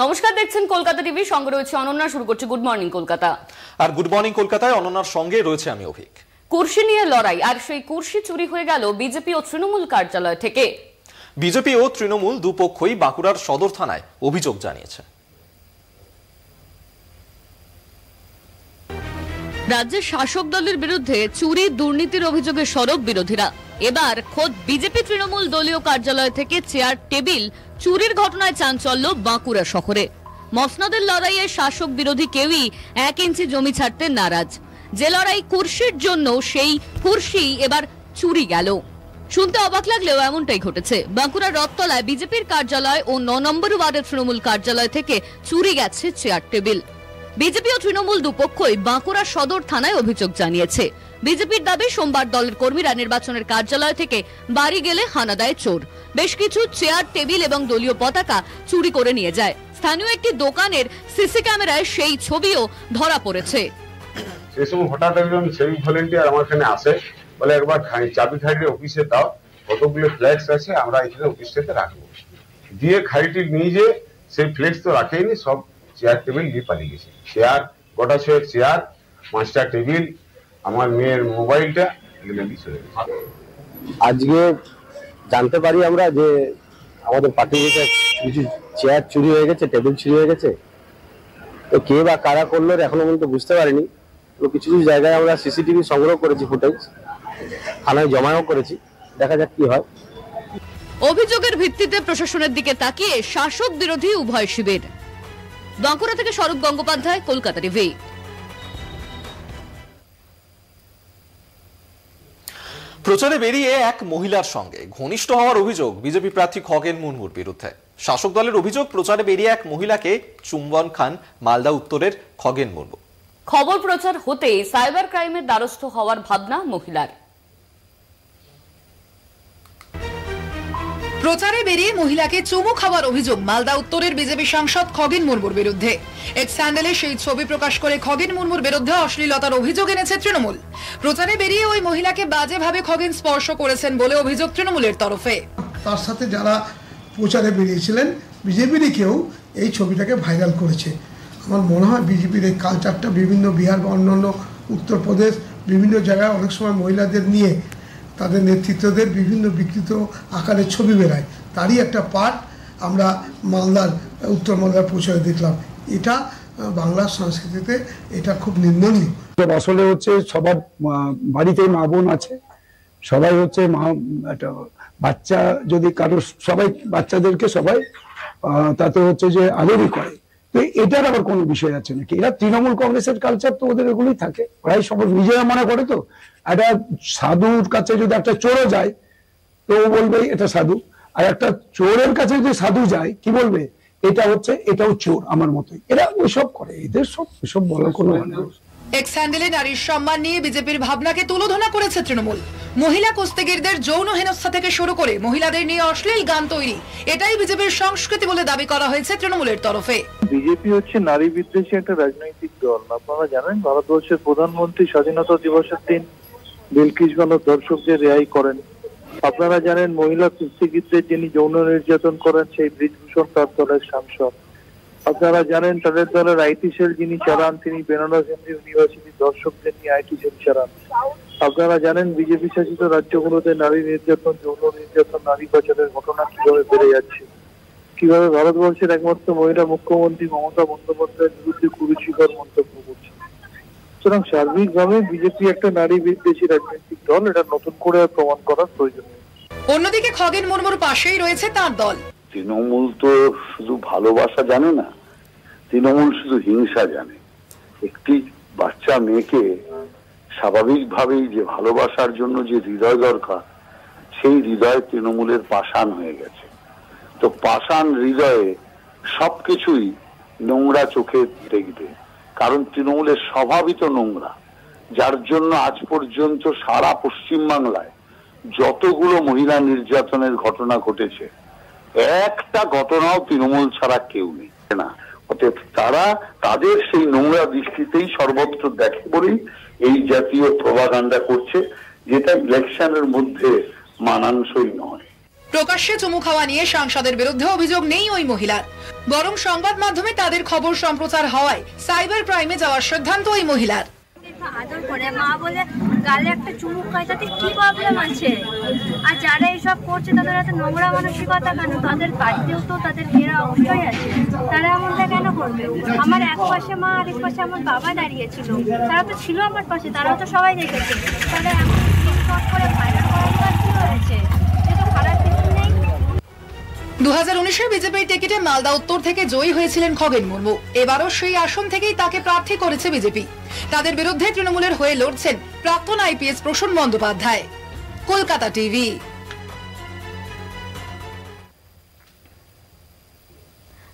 নমস্কার, দেখছেন কলকাতা টিভি, সঙ্গে রয়েছে অনন্যা। শুরু করছে গুড মর্নিং কলকাতা। আর গুড মর্নিং কলকাতায় অনন্যার সঙ্গে রয়েছে আমি অভিক। কুর্সি নিয়ে লড়াই, আর সেই কুর্সি চুরি হয়ে গেল বিজেপি ও তৃণমূল কার্যালয় থেকে। বিজেপি ও তৃণমূল দুপক্ষই বাঁকুড়ার সদর থানায় অভিযোগ জানিয়েছে। রাজ্যের শাসক দলের বিরুদ্ধে চুরি দুর্নীতির অভিযোগে সরব বিরোধীরা। এবার খোদ বিজেপি তৃণমূল দলীয় কার্যালয় থেকে চেয়ার টেবিল চুরির ঘটনায় চাঞ্চল্য বাঁকুড়া শহরে। মসনদের লড়াইয়ে শাসক বিরোধী কেউই 1 ইঞ্চি জমি ছাড়তে নারাজ। যে লড়াই কুর্সির জন্য, সেই কুর্সি এবার চুরি গেল। শুনতে অবাক লাগলেও এমনটাই ঘটেছে। বাঁকুড়ার রথতলায় বিজেপির কার্যালয় ও 9 নম্বর ওয়ার্ডের তৃণমূল কার্যালয় থেকে চুরি গেছে চেয়ার টেবিল। বিজেপি ও তৃণমূল দুপক্ষই বাঁকুড়া সদর থানায় অভিযোগ জানিয়েছে। বিজেপির দাবি, সোমবার দলের কর্মীরা নির্বাচনের কার্যালয় থেকে বাড়ি গেলে হানা দেয় চোর। বেশ কিছু চেয়ার টেবিল এবং দলীয় পতাকা চুরি করে নিয়ে যায়। স্থানীয় একটি দোকানের সিসি ক্যামেরায় সেই ছবিও ধরা পড়েছে। সেই সময় হঠাৎ একজন সিভিক ভলেন্টিয়ার আমার এখানে আসে, বলে একবার চাবি খাইটি অফিসে দাও, কতগুলো ফ্ল্যাক্স আছে আমরা এখানে অফিসটাতে রাখবো। দিয়ে খাইটি নিয়ে যে সেই ফ্ল্যাক্স তো রাখেনি, সব চেয়ার টেবিল নিয়ে পালিয়ে গেছে। চেয়ার, গোটা 6 চেয়ার, 5টা টেবিল, আমার মেয়ের মোবাইলটা এগুলো নিয়ে চলে গেছে। আজকে জানতে পারি আমরা যে আমাদের পার্টি থেকে কিছু চেয়ার চুরি হয়ে গেছে, টেবিল চুরি হয়ে গেছে। তো কে বা কারা করলো এখনো পর্যন্ত বুঝতে পারিনি। তো কিছু কিছু জায়গায় আমরা সিসিটিভি সংগ্রহ করেছি, ফুটেজ থানায় জমাও করেছি, দেখা যাক কি হয়। অভিযোগের ভিত্তিতে প্রশাসনের দিকে তাকিয়ে শাসক বিরোধী উভয় শিবির। বাঁকুড়া থেকে স্বরূপ গঙ্গোপাধ্যায়, কলকাতা টিভি। প্রচারে বেরিয়ে এক মহিলার সঙ্গে ঘনিষ্ঠ হওয়ার অভিযোগ বিজেপি প্রার্থী খগেন মুর্মুর বিরুদ্ধে। শাসক দলের অভিযোগ, প্রচারে বেরিয়ে এক মহিলাকে চুম্বন খান মালদা উত্তরের খগেন মুর্মু। খবর প্রচার হতেই সাইবার ক্রাইমের দ্বারস্থ হওয়ার ভাবনা মহিলার। প্রচারে বেরিয়ে মহিলাকে চুমু খাওয়ার অভিযোগ মালদা উত্তরের বিজেপি সাংসদ খগেন মুর্মুর বিরুদ্ধে। এক্স হ্যান্ডেলে সেই ছবি প্রকাশ করে খগেন মুর্মুর বিরুদ্ধে অশ্লীলতার অভিযোগ এনেছে তৃণমূল। প্রচারে বেরিয়ে ওই মহিলাকে বাজেভাবে খগেন স্পর্শ করেছেন বলে অভিযোগ তৃণমূলের তরফে। তার সাথে যারা প্রচারে বেরিয়েছিলেন বিজেপিরই কেউ এই ছবিটাকে ভাইরাল করেছে। আমার মনে হয় বিজেপির এই কালচারটা বিভিন্ন বিহার বা অন্যান্য উত্তরপ্রদেশ বিভিন্ন জায়গায় অনেক সময় মহিলাদের নিয়ে তাদের নেতৃত্বদের বিভিন্ন বিকৃত আকারের ছবি বেরায়, তারই একটা পার্ট আমরা মালদার উত্তর মালদার প্রচারে দেখলাম। এটা বাংলার সংস্কৃতিতে এটা খুব নিন্দনীয়। আসলে হচ্ছে সবার বাড়িতে মা বোন আছে, সবাই হচ্ছে বাচ্চা যদি কারো, সবাই বাচ্চাদেরকে সবাই তাতে হচ্ছে যে আদরই করে। তো এটার আবার কোনো বিষয় আছে নাকি? এরা তৃণমূল কংগ্রেসের কালচার, তো ওদের এগুলোই থাকে। ওরাই সব নিজেরা মনে করে। তো একটা সাধুর কাছে যদি একটা চোরও যায় তো ও বলবে এটা সাধু, আর একটা চোরের কাছে যদি সাধু যায় কি বলবে, এটা হচ্ছে এটাও চোর আমার মতোই। এরা ওইসব করে, এদের সব এসব বলার কোনো মানে। এক্স হ্যান্ডেলে নারীর সম্মান নিয়ে বিজেপির ভাবনাকে তুলোধনা করেছে তৃণমূল। মহিলা কুস্তিগীরদের যৌন হেনস্থা থেকে শুরু করে মহিলাদের নিয়ে অশ্লীল গান তৈরি, এটাই বিজেপির সংস্কৃতি বলে দাবি করা হয়েছে তৃণমূলের তরফে। বিজেপি হচ্ছে নারী বিদ্বেষী একটা রাজনৈতিক দল। আপনারা জানেন ভারতবর্ষের প্রধানমন্ত্রী স্বাধীনতা দিবসের দিন বিলকিস বানোর দর্শকদের রেহাই করেন। আপনারা জানেন মহিলা কুস্তিগীরদের যিনি যৌন নির্যাতন করেন সেই ব্রিজভূষণ তার দলের সাংসদ। আপনারা জানেন তাদের দলের আইটি সেল যিনি চালান তিনি বেনারস হিন্দু ইউনিভার্সিটির দর্শকদের নিয়ে আইটি সেল চালান। আপনারা জানেন বিজেপি শাসিত রাজ্যগুলোতে নারী নির্যাতন, যৌন নির্যাতন, নারী পাচারের ঘটনা কিভাবে বেড়ে যাচ্ছে, কিভাবে ভারতবর্ষের একমাত্র মহিলা মুখ্যমন্ত্রী মমতা বন্দ্যোপাধ্যায়ের বিরুদ্ধে কুরুচিকর মন্তব্য করছে। সুতরাং সার্বিকভাবে বিজেপি একটা নারী বিদ্বেষী রাজনৈতিক দল, এটা নতুন করে প্রমাণ করার প্রয়োজন নেই। অন্যদিকে খগেন মুর্মুর পাশেই রয়েছে তার দল। তৃণমূল তো শুধু ভালোবাসা জানে না, তৃণমূল শুধু হিংসা জানে। একটি বাচ্চা মেয়েকে স্বাভাবিকভাবেই যে ভালোবাসার জন্য যে হৃদয় দরকার, সেই হৃদয় তৃণমূলের পাষাণ হয়ে গেছে। তো পাষাণ হৃদয়ে সবকিছুই নোংরা চোখে দেখবে, কারণ তৃণমূলের স্বভাবই তো নোংরা। যার জন্য আজ পর্যন্ত সারা পশ্চিমবাংলায় যতগুলো মহিলা নির্যাতনের ঘটনা ঘটেছে, একটা ঘটনাও তৃণমূল ছাড়া কেউ নেই না। অতএব তারা তাদের সেই নোংরা দৃষ্টিতেই সর্বত্র দেখে বলেই এই জাতীয় প্রপাগান্ডা করছে, যেটা ইলেকশনের মধ্যে মানানসই নয়। প্রকাশ্যে চুমু খাওয়া নিয়ে সাংসদের বিরুদ্ধে অভিযোগ নেই ওই মহিলার, বরং সংবাদ মাধ্যমে তাদের খবর সম্প্রচার হওয়ায় সাইবার ক্রাইমে যাওয়ার সিদ্ধান্ত ওই মহিলার। আদর করে মা বলে গালে একটা চুমুক খায়, তাতে কি প্রবলেম আছে? আর যারা এইসব করছে তাদের এত নোংরা মানসিকতা কেন? তাদের বাড়িতেও তো তাদের মেয়েরা অবশ্যই আছে, তারা এমনটা কেন করবে? আমার এক পাশে মা আর এক পাশে আমার বাবা দাঁড়িয়েছিল, তারা তো ছিল আমার পাশে, তারাও তো সবাই দেখেছে। তারা এমন স্ক্রিনশট করে ভাইরাল করার কি হয়েছে? সে তো খারাপ কিছু নেই। 2019-এর বিজেপির টিকিটে মালদা উত্তর থেকে জয়ী হয়েছিলেন খগেন মুর্মু। এবারও সেই আসন থেকেই তাকে প্রার্থী করেছে বিজেপি। তাদের বিরুদ্ধে তৃণমূলের হয়ে লড়ছেন প্রাক্তন আইপিএস প্রসূন বন্দ্যোপাধ্যায়। কলকাতা টিভি।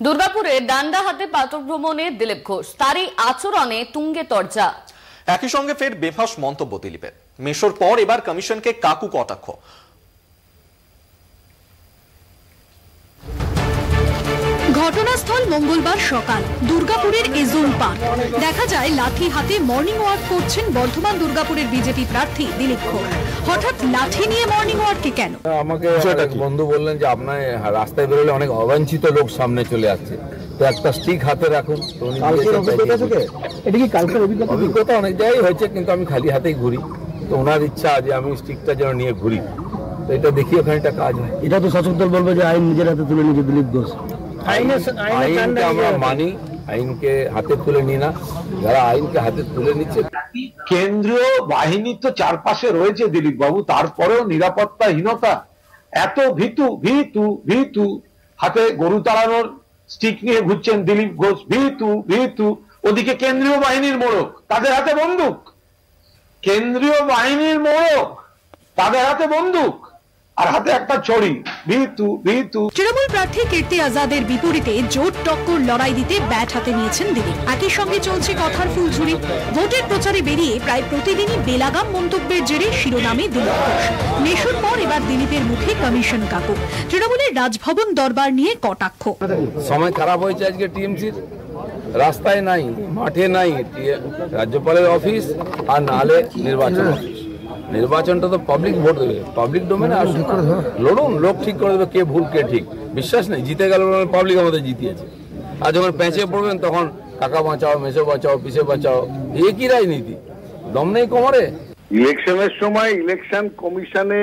দুর্গাপুরে ডান্ডা হাতে পাথর ভ্রমণে দিলীপ ঘোষ, তারই আচরণে তুঙ্গে তর্জা। একই সঙ্গে ফের বেফাঁস মন্তব্য দিলীপের। মেশোর পর এবার কমিশনকে কাকু কটাক্ষ। ঘটনাস্থল মঙ্গলবার সকাল, দুর্গাপুরের এজোন পার্ক। দেখা যায় লাঠি হাতে মর্নিং ওয়াক করছেন বর্ধমান দুর্গাপুরের বিজেপি প্রার্থী দিলীপ ঘোষ। হঠাৎ লাঠি নিয়ে মর্নিং ওয়াকে কেন? আমাকে বন্ধু বললেন যে আপনার রাস্তায় বেরোলে অনেক অবাঞ্ছিত লোক সামনে চলে আসছে, তো একটা স্টিক হাতে রাখুন। এটা কি কালকের অভিজ্ঞতা? অনেক জায়গায় হয়েছে, কিন্তু আমি খালি হাতেই ঘুরি, তো ওনার ইচ্ছা যে আমি স্টিকটা যেন নিয়ে ঘুরি, তো এটা দেখি ওখানে একটা কাজ হয়। এটা তো শাসক দল বলবে যে আইন নিজের হাতে তুলে নিয়েছে দিলীপ ঘোষ। আইনকে আমরা মানি, আইনকে হাতে তুলে নি না, যারা আইনকে হাতে তুলে নিচ্ছে। কেন্দ্রীয় বাহিনী তো চারপাশে রয়েছে দিলীপ বাবু, তারপরেও নিরাপত্তাহীনতা, এত ভীতু ভীতু ভীতু, হাতে গরু তাড়ানোর স্টিক নিয়ে ঘুরছেন দিলীপ ঘোষ, ভীতু ভীতু। ওদিকে কেন্দ্রীয় বাহিনীর মোড়ক, তাদের হাতে বন্দুক। কেন্দ্রীয় বাহিনীর মোড়ক, তাদের হাতে বন্দুক আর হাতে একটা ছড়ি, ভীতু ভীতু। তৃণমূল প্রার্থী কীর্তি আজাদের বিপরীতে জোট টক্কর লড়াই দিতে ব্যাট হাতে নিয়েছেন দিলীপ। একই সঙ্গে চলছে কথার ফুলঝুরি। ভোটের প্রচারে বেরিয়ে প্রায় প্রতিদিনই বেলাগাম মন্তব্যের জেরে শিরোনামে দিলীপ ঘোষ। মেশোর পর এবার দিলীপের মুখে কমিশন কাকু। তৃণমূলের রাজভবন দরবার নিয়ে কটাক্ষ। সময় খারাপ হয়েছে আজকে টিএমসির, রাস্তায় নাই, মাঠে নাই, রাজ্যপালের অফিস আর নাহলে নির্বাচন অফিস। নির্বাচনটা তো পাবলিক ভোট দেবে, পাবলিক ডোমেনে আসুন, লড়ুন, লোক ঠিক করে দেবে কে ভুল কে ঠিক। বিশ্বাস নেই, জিতে গেল পাবলিক আমাদের জিতিয়েছে। আর যখন প্যাঁচে পড়বেন তখন কাকা বাঁচাও, মেসো বাঁচাও, পিসে বাঁচাও, এ কি রাজনীতি? দম নেই কোমরে। ইলেকশনের সময় ইলেকশন কমিশনে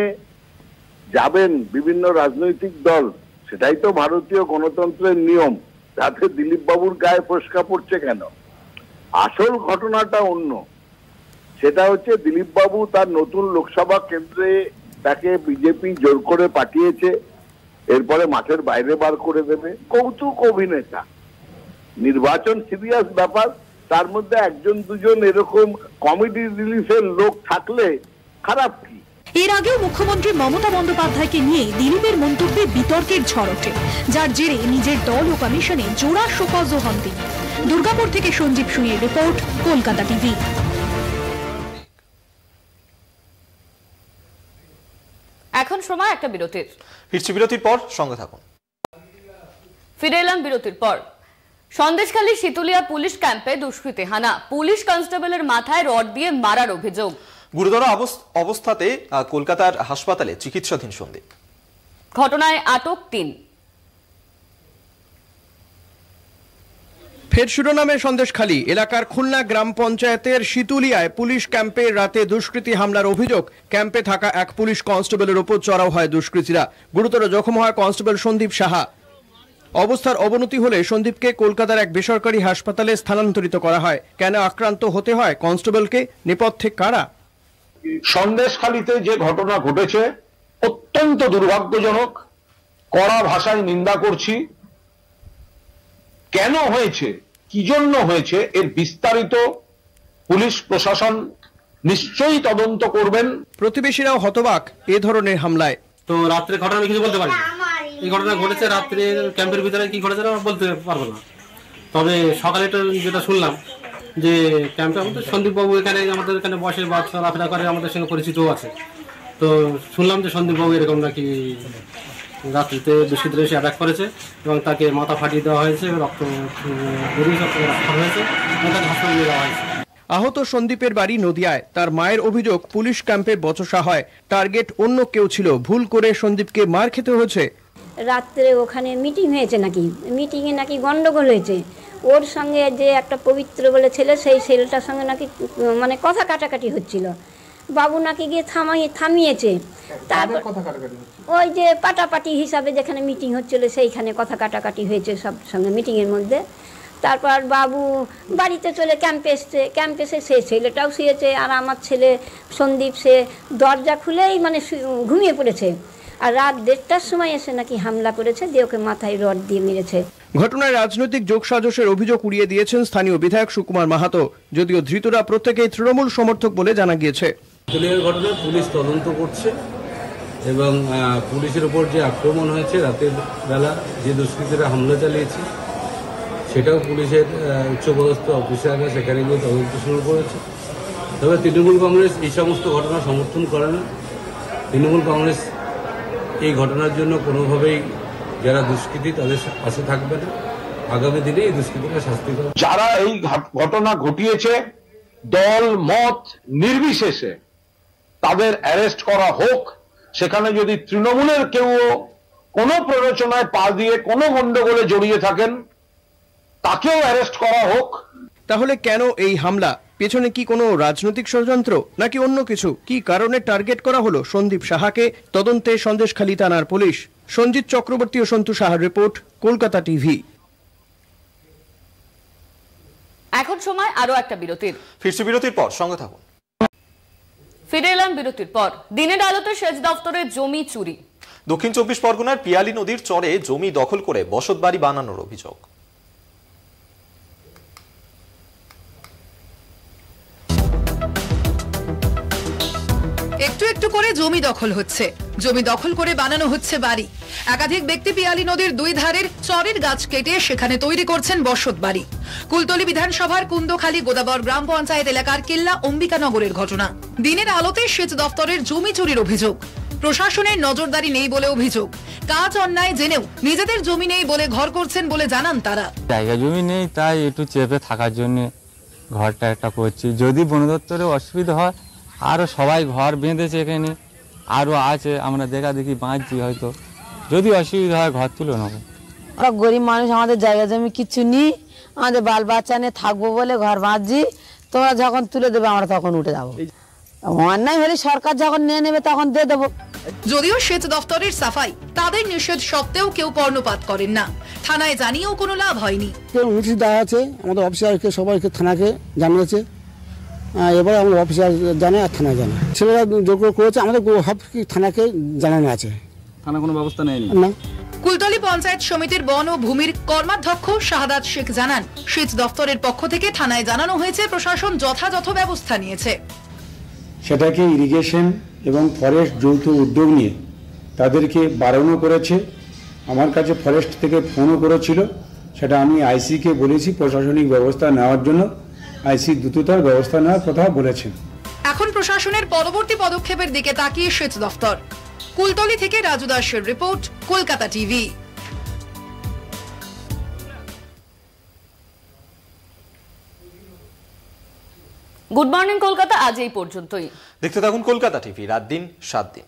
যাবেন বিভিন্ন রাজনৈতিক দল, সেটাই তো ভারতীয় গণতন্ত্রের নিয়ম। তাতে দিলীপ বাবুর গায়ে ফোস্কা পড়ছে কেন? আসল ঘটনাটা অন্য। সেটা হচ্ছে দিলীপ বাবু তার নতুন লোকসভা কেন্দ্রে তাকে বিজেপি জোর করে পাঠিয়েছে, এরপরে মাঠের বাইরে বার করে দেবে। কৌতুক অভিনেতা, নির্বাচন সিরিয়াস ব্যাপার, তার মধ্যে একজন দুজন এরকম কমেডি রিলিফের লোক থাকলে খারাপ কি? এর আগেও মুখ্যমন্ত্রী মমতা বন্দ্যোপাধ্যায়কে নিয়ে দিলীপের মন্তব্যে বিতর্কের ঝড় ওঠে, যার জেরে নিজের দল ও কমিশনে জোড়া শোকজও হন তিনি। দুর্গাপুর থেকে সঞ্জীব সুইয়ের রিপোর্ট, কলকাতা টিভি। এখন সময় একটা বিরতির। ফিরছি বিরতির পর, সঙ্গে থাকুন। ফিরে এলাম বিরতির পর। সন্দেশখালী শীতলিয়া পুলিশ ক্যাম্পে দুষ্কৃতী হানা, পুলিশ কনস্টেবলের মাথায় রড দিয়ে মারার অভিযোগ। গুরুতর অবস্থাতে কলকাতার হাসপাতালে চিকিৎসাধীন সন্দীপ। ঘটনায় আটক 3। ফের শিরোনামে সন্দেশখালী এলাকার খুলনা গ্রাম পঞ্চায়েতের শীতুলিয়ায় পুলিশ ক্যাম্পে রাতে দুষ্কৃতী হামলার অভিযোগ। ক্যাম্পে থাকা এক পুলিশ কনস্টেবলের উপর চড়াও হয় দুষ্কৃতীরা। গুরুতর জখম হয় কনস্টেবল সন্দীপ সাহা। অবস্থার অবনতি হলে সন্দীপকে কলকাতার এক বেসরকারি হাসপাতালে স্থানান্তরিত করা হয়। কেন আক্রান্ত হতে হয় কনস্টেবলকে, নেপথ্যে কারা? সন্দেশখালীতে যে ঘটনা ঘটেছে অত্যন্ত দুর্ভাগ্যজনক, কড়া ভাষায় নিন্দা করছি। কেন হয়েছে, কি জন্য হয়েছে, এর বিস্তারিত পুলিশ প্রশাসন নিশ্চয়ই তদন্ত করবেন। প্রতিবেশীরাও হতবাক এ ধরনের হামলায়। তো রাত্রে ঘটনা কিছু বলতে পারি, এই ঘটনা ঘটেছে রাত্রে ক্যাম্পের ভিতরে, কি ঘটেছে বলতে পারবো না। তবে সকালে যেটা শুনলাম যে ক্যাম্পে আমাদের সন্দীপবাবু এখানে আমাদের এখানে বসে বা চলাফেরা করে, আমাদের সঙ্গে পরিচিতও আছে। তো শুনলাম যে সন্দীপবাবু এরকম নাকি রাত্রিতে দুষ্কৃতীরা এসে অ্যাটাক করেছে এবং তাকে মাথা ফাটিয়ে দেওয়া হয়েছে, রক্ত হয়েছে এবং তাকে হাসপাতালে দেওয়া হয়েছে। আহত সন্দীপের বাড়ি নদিয়ায়। তার মায়ের অভিযোগ পুলিশ ক্যাম্পে বচসা হয়, টার্গেট অন্য কেউ ছিল, ভুল করে সন্দীপকে মার খেতে হয়েছে। রাত্রে ওখানে মিটিং হয়েছে, নাকি মিটিংয়ে নাকি গন্ডগোল হয়েছে। ওর সঙ্গে যে একটা পবিত্র বলে ছেলে, সেই ছেলেটার সঙ্গে নাকি মানে কথা কাটাকাটি হচ্ছিল। বাবু নাকি গিয়ে থামিয়েছে। তারপর ওই যে পাটাপাটি হিসাবে যেখানে মিটিং হচ্ছিল সেইখানে কথা কাটাকাটি হয়েছে সব সঙ্গে মিটিংয়ের মধ্যে। তারপর বাবু বাড়িতে চলে ক্যাম্পে এসছে, ক্যাম্পে এসে সেই ছেলেটাও শুয়েছে, আর আমার ছেলে সন্দীপ সে দরজা খুলেই মানে ঘুমিয়ে পড়েছে। আর রাত 1:30টার সময় এসে নাকি হামলা করেছে, দিয়ে ওকে মাথায় রড দিয়ে মেরেছে। ঘটনায় রাজনৈতিক যোগসাজশের অভিযোগ উড়িয়ে দিয়েছেন স্থানীয় বিধায়ক সুকুমার মাহাতো। যদিও ধৃতরা প্রত্যেকেই তৃণমূল সমর্থক বলে জানা গিয়েছে। ঘটনা পুলিশ তদন্ত করছে এবং পুলিশের উপর যে আক্রমণ হয়েছে রাতের বেলা, যে দুষ্কৃতীরা হামলা চালিয়েছে, সেটাও পুলিশের উচ্চপদস্থ অফিসাররা সেখানে গিয়ে তদন্ত শুরু করেছে। তবে তৃণমূল কংগ্রেস এই সমস্ত ঘটনা সমর্থন করে না। তৃণমূল কংগ্রেস এই ঘটনার জন্য কোনোভাবেই যারা দুষ্কৃতী তাদের পাশে থাকবে না। আগামী দিনে এই দুষ্কৃতীরা শাস্তি পাবে। যারা এই ঘটনা ঘটিয়েছে দল মত নির্বিশেষে তাদের অ্যারেস্ট করা হোক। সেখানে যদি তৃণমূলের কেউ কোনো প্ররোচনায় পা দিয়ে কোনো গন্ডগোলে জড়িয়ে থাকেন, তাকেও অ্যারেস্ট করা হোক। তাহলে কেন এই হামলা? পেছনে কি কোনো রাজনৈতিক ষড়যন্ত্র নাকি অন্য কিছু? কি কারণে টার্গেট করা হলো সন্দীপ সাহাকে? তদন্তে সন্দেশখালী থানার পুলিশ। সঞ্জিত চক্রবর্তী ও সন্তু সাহার রিপোর্ট, কলকাতা টিভি। এখন সময় আরো একটা বিরতির। ফিরছি বিরতির পর, সঙ্গে থাকুন। ফিরে এলাম বিরতির পর। দিনের আলোতে সেচ দপ্তরের জমি চুরি। দক্ষিণ 24 পরগনার পিয়ালি নদীর চরে জমি দখল করে বসতবাড়ি বানানোর অভিযোগ। একটু একটু করে জমি দখল হচ্ছে, জমি দখল করে বানানো হচ্ছে বাড়ি। একাধিক ব্যক্তি পিয়ালি নদীর দুই ধারের চরের গাছ কেটে সেখানে তৈরি করছেন বসত বাড়ি। কুলতলি বিধানসভার কুন্দখালী গোদাবর গ্রাম পঞ্চায়েত এলাকার কেল্লা অম্বিকানগরের ঘটনা। দিনের আলোতে সেচ দপ্তরের জমি চুরির অভিযোগ। প্রশাসনের নজরদারি নেই বলে অভিযোগ। কাজ অন্যায় জেনেও নিজেদের জমি নেই বলে ঘর করছেন বলে জানান তারা। জায়গা জমি নেই, তাই একটু চেপে থাকার জন্য ঘরটা একটা করছি। যদি বন দপ্তরে অসুবিধা হয়, আরো সবাই ঘর বেঁধেছে এখানে, আরো আছে, আমরা দেখা দেখি বাঁচছি। হয়তো যদি অসুবিধা হয় ঘর তুলে নেবো। আমরা গরিব মানুষ, আমাদের জায়গা জমি কিচ্ছু নেই, আমাদের বাল বাচ্চা নিয়ে থাকবো বলে ঘর বাঁধছি। তোমরা যখন তুলে দেবে আমরা তখন উঠে যাবো। অন্যায় হলে সরকার যখন নিয়ে নেবে তখন দিয়ে দেবো। যদিও সেচ দপ্তরের সাফাই, তাদের নিষেধ সত্ত্বেও কেউ কর্ণপাত করেন না। থানায় জানিয়েও কোনো লাভ হয়নি। নোটিশ দেওয়া আছে, আমাদের অফিসারকে সবাইকে থানাকে জানিয়েছে। এবারে আমরা অফিসার জানে আর থানায় জানে। ছেলেরা যোগ্য করেছে, আমাদের থানাকে জানানো আছে। থানা কোনো ব্যবস্থা নেয়নি না। কুলতলি পঞ্চায়েত সমিতির বন ও ভূমির কর্মাধ্যক্ষ শাহাদাত শেখ জানান, সেচ দপ্তরের পক্ষ থেকে থানায় জানানো হয়েছে, প্রশাসন যথাযথ ব্যবস্থা নিয়েছে। সেটাকে ইরিগেশন এবং ফরেস্ট যৌথ উদ্যোগ নিয়ে তাদেরকে বারণও করেছে। আমার কাছে ফরেস্ট থেকে ফোনও করেছিল, সেটা আমি আইসিকে বলেছি প্রশাসনিক ব্যবস্থা নেওয়ার জন্য। আইসি দ্রুততার ব্যবস্থা নেওয়ার কথা বলেছেন। এখন প্রশাসনের পরবর্তী পদক্ষেপের দিকে তাকিয়ে সেচ দপ্তর। কুলতলি থেকে রাজু দাসের report, Kolkata TV. Good morning Kolkata আজ এই পর্যন্তই। দেখতে থাকুন কলকাতা টিভি, রাত দিন 7 দিন।